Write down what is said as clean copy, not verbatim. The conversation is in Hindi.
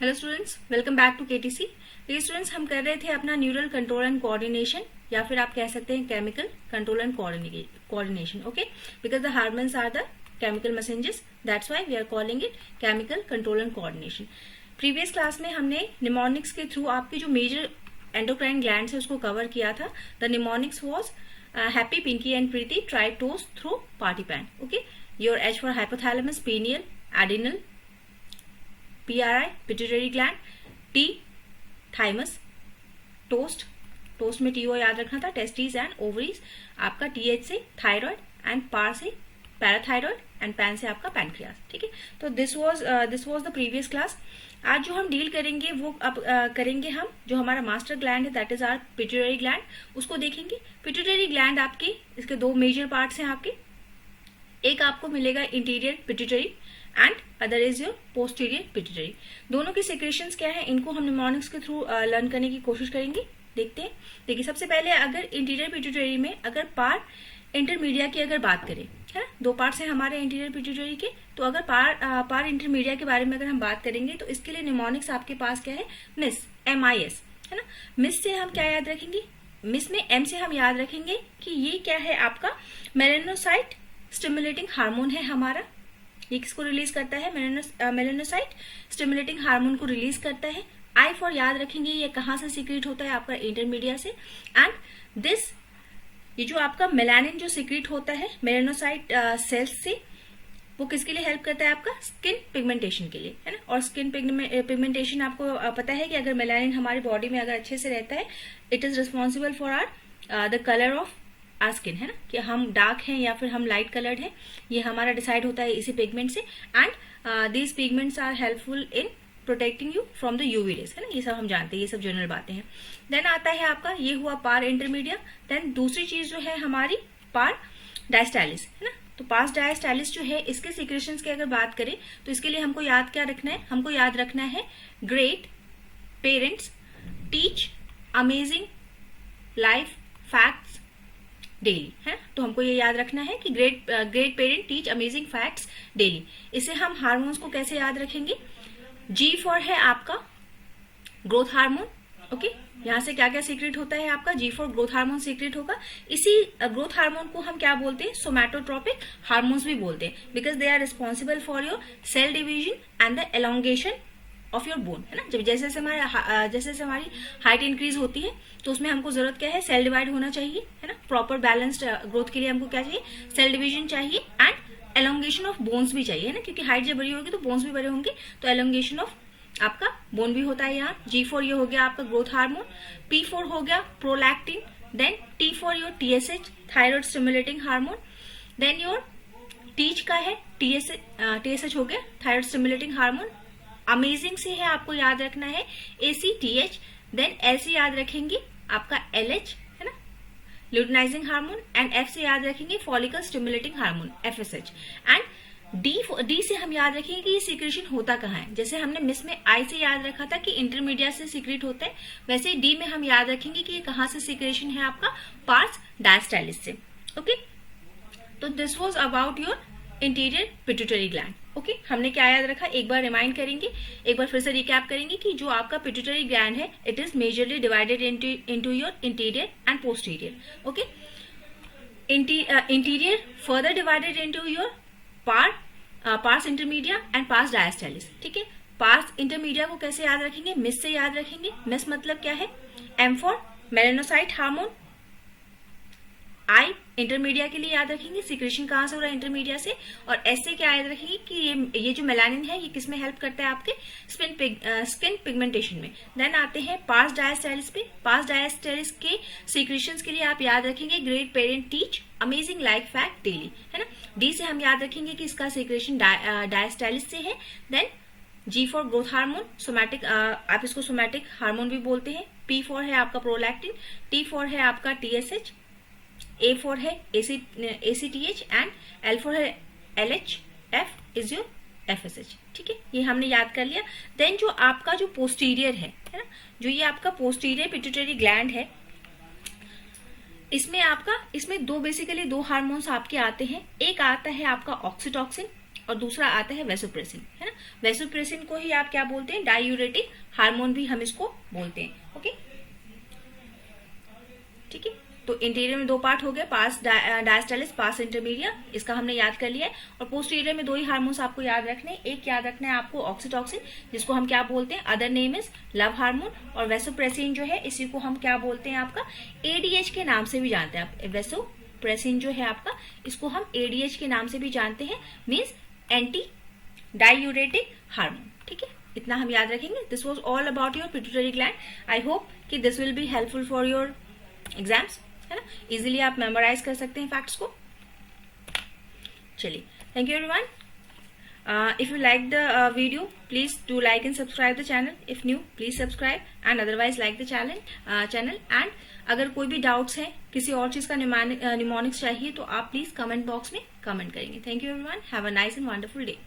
Hello students, welcome back to KTC. ये स्टूडेंट्स हम कर रहे थे अपना न्यूरल कंट्रोल एंड कोऑर्डिनेशन, या फिर आप कह सकते हैं chemical control and coordination. Okay, because the hormones are the chemical messengers, that's why we are calling it chemical control and coordination. Previous class में हमने निमोनिक्स के थ्रू आपके जो मेजर एंडोक्राइन ग्लैंड है उसको कवर किया था। The mnemonics was happy, Pinky and Preeti tried toast through party pan. Okay, your H for hypothalamus, pineal, adrenal, PRI pituitary gland, T thymus, toast में TO याद रखना था, टेस्टिस एंड ओवरीज, आपका TH से थायराइड एंड पार से पैराथायराइड एंड पैन से आपका पैनक्रियास। ठीक है, तो this was the previous class. आज जो हम डील करेंगे वो अब करेंगे हम जो हमारा मास्टर ग्लैंड है, that is our pituitary gland, उसको देखेंगे। पिट्यूटरी ग्लैंड आपके इसके दो मेजर पार्ट्स हैं आपके, एक आपको मिलेगा interior pituitary and other is your posterior pituitary. दोनों की सेक्रेशंस क्या है, इनको हम निमोनिक्स के थ्रू लर्न करने की कोशिश करेंगे। देखते हैं। देखिए, सबसे पहले अगर इंटीरियर पिट्यूटरी में अगर पार इंटरमीडिया की अगर बात करें, है दो पार्ट्स हैं हमारे इंटीरियर पिट्यूटरी के, तो अगर पार इंटरमीडिया के बारे में अगर हम बात करेंगे तो इसके लिए निमोनिक्स आपके पास क्या है, मिस, MIS, है ना। मिस से हम क्या याद रखेंगे, मिस में M से हम याद रखेंगे कि ये क्या है आपका मेलानोसाइट स्टिमुलेटिंग हार्मोन है हमारा। ये किसको रिलीज करता है, मेलानोसाइट स्टिमुलेटिंग हार्मोन को रिलीज करता है। I फॉर याद रखेंगे ये कहां से सीक्रेट होता है, आपका इंटरमीडिया से। एंड दिस, ये जो आपका मेलानिन जो सीक्रेट होता है मेलानोसाइट सेल्स से, वो किसके लिए हेल्प करता है, आपका स्किन पिगमेंटेशन के लिए, है ना। और स्किन पिगमेंटेशन आपको पता है कि अगर मेलानिन हमारी बॉडी में अगर अच्छे से रहता है, it is responsible for our the colour of our skin, है ना, कि हम डार्क हैं या फिर हम लाइट कलर्ड हैं, ये हमारा डिसाइड होता है इसी पिगमेंट से। And these pigments are helpful in protecting you from the UV rays, है ना। ये सब हम जानते हैं, ये सब जनरल बातें हैं। देन आता है आपका, ये हुआ पार इंटरमीडिया। देन दूसरी चीज जो है हमारी पार डायस्टाइलिस, है ना। तो पास डायस्टाइलिस जो है, इसके सीक्रेशंस की अगर बात करें तो इसके लिए हमको याद क्या रखना है, हमको याद रखना है great parents teach amazing life facts daily, है। तो हमको ये याद रखना है कि great parent teach amazing facts daily. इसे हम हार्मोन्स को कैसे याद रखेंगे, G फॉर है आपका ग्रोथ हार्मोन। ओके, यहां से क्या क्या सीक्रेट होता है आपका, G for growth hormone secrete होगा। इसी ग्रोथ हार्मोन को हम क्या बोलते हैं, सोमैटोट्रोपिक हार्मोन्स भी बोलते हैं, because they are responsible for your cell division and the elongation of your bone, है ना। जब जैसे जैसे हमारी हाइट इंक्रीज होती है तो उसमें हमको जरूरत क्या है, सेल डिवाइड होना चाहिए, है ना। प्रॉपर बैलेंस्ड ग्रोथ के लिए हमको क्या चाहिए, सेल डिवीजन चाहिए एंड एलोंगेशन ऑफ बोन्स भी चाहिए, है ना, क्योंकि हाइट जब बड़ी होगी तो बोन्स भी बड़े होंगे, तो एलोंगेशन ऑफ आपका बोन भी होता है यहाँ। G फॉर ये हो गया आपका ग्रोथ हार्मोन, P फॉर हो गया prolactin, then T for your TSH thyroid stimulating hormone, then your teach का है TSH हो गया थायराइड स्टिमुलेटिंग हार्मोन। अमेजिंग से है आपको याद रखना है ACTH, देन L से याद रखेंगे आपका LH, है ना, ल्यूटिनाइजिंग हार्मोन, एंड F से याद रखेंगे follicle stimulating hormone FSH, and D से हम याद रखेंगे कि ये सीक्रेशन होता कहाँ है। जैसे हमने मिस में I से याद रखा था कि इंटरमीडिया से सीक्रेट होता है, वैसे ही D में हम याद रखेंगे कि ये कहाँ से सीक्रेशन है, आपका पार्स डायस्टाइलिस से। ओके, तो this was about your interior pituitary gland. Okay, हमने क्या याद रखा, एक बार रिमाइंड करेंगे, एक बार फिर से रिकैप करेंगे कि जो आपका पिट्यूटरी ग्लैंड है, it is majorly divided into your anterior and posterior. Okay, anterior further divided into your pars intermedia and pars distalis. ठीक है, पार्स इंटरमीडिया को कैसे याद रखेंगे, मिस से याद रखेंगे। मिस मतलब क्या है, M for melanocyte hormone, I intermedia के लिए याद रखेंगे, सीक्रेशन कहां से हो रहा है, इंटरमीडिया से। और S से क्या याद रखेंगे कि ये जो मेलानिन है ये किसमें हेल्प करता है, आपके स्किन पिगमेंटेशन में। देन आते हैं पार्स डायस्टाइलिस पे। पार्स डायस्टाइलिस के सीक्रेशंस के लिए आप याद रखेंगे great parent teach amazing life fact daily, है ना। D से हम याद रखेंगे कि इसका सीक्रेशन डायस्टाइलिस से है। Then G for growth hormone, somatic, आप इसको सोमैटिक हार्मोन भी बोलते हैं। P फॉर है आपका प्रोलैक्टिन, T फॉर है आपका TSH, A फॉर है ACTH एंड L फॉर है LH, F is your FSH। ठीक है, ये हमने याद कर लिया। देन जो आपका जो पोस्टीरियर है ना, जो ये आपका पोस्टीरियर पिट्यूटरी ग्लैंड है, इसमें बेसिकली दो हार्मोन्स आपके आते हैं। एक आता है आपका ऑक्सीटॉक्सिन और दूसरा आता है वेसोप्रेसिन, है ना। वेसोप्रेसिन को ही आप क्या बोलते हैं, डायूरेटिक हार्मोन भी हम इसको बोलते हैं। ओके, ठीक है। तो इंटीरियर में दो पार्ट हो गए, पास डायस्टालिस, पास इंटरमीडिया, इसका हमने याद कर लिया है। और पोस्टीरियर में दो ही हार्मोन्स आपको याद रखने हैं। एक याद रखना है आपको ऑक्सीटॉक्सिन, जिसको हम क्या बोलते हैं, other name is love hormone. और वेसोप्रेसिन जो है इसी को हम क्या बोलते हैं, आपका एडीएच के नाम से भी जानते हैं आप। वेसोप्रेसिन जो है आपका, इसको हम एडीएच के नाम से भी जानते हैं, मीन्स एंटी डायूरेटिक हार्मोन। ठीक है, इतना हम याद रखेंगे। This was all about your pituitary gland. I hope कि this will be helpful for your exams, है ना। इजीली आप मेमोराइज कर सकते हैं फैक्ट्स को। चलिए, thank you everyone. If you like the video, please do like and subscribe the channel. If new, please subscribe and otherwise like the channel. And अगर कोई भी डाउट्स है, किसी और चीज का निमोनिक्स चाहिए, तो आप प्लीज कमेंट बॉक्स में कमेंट करेंगे। Thank you everyone, have a nice and wonderful day.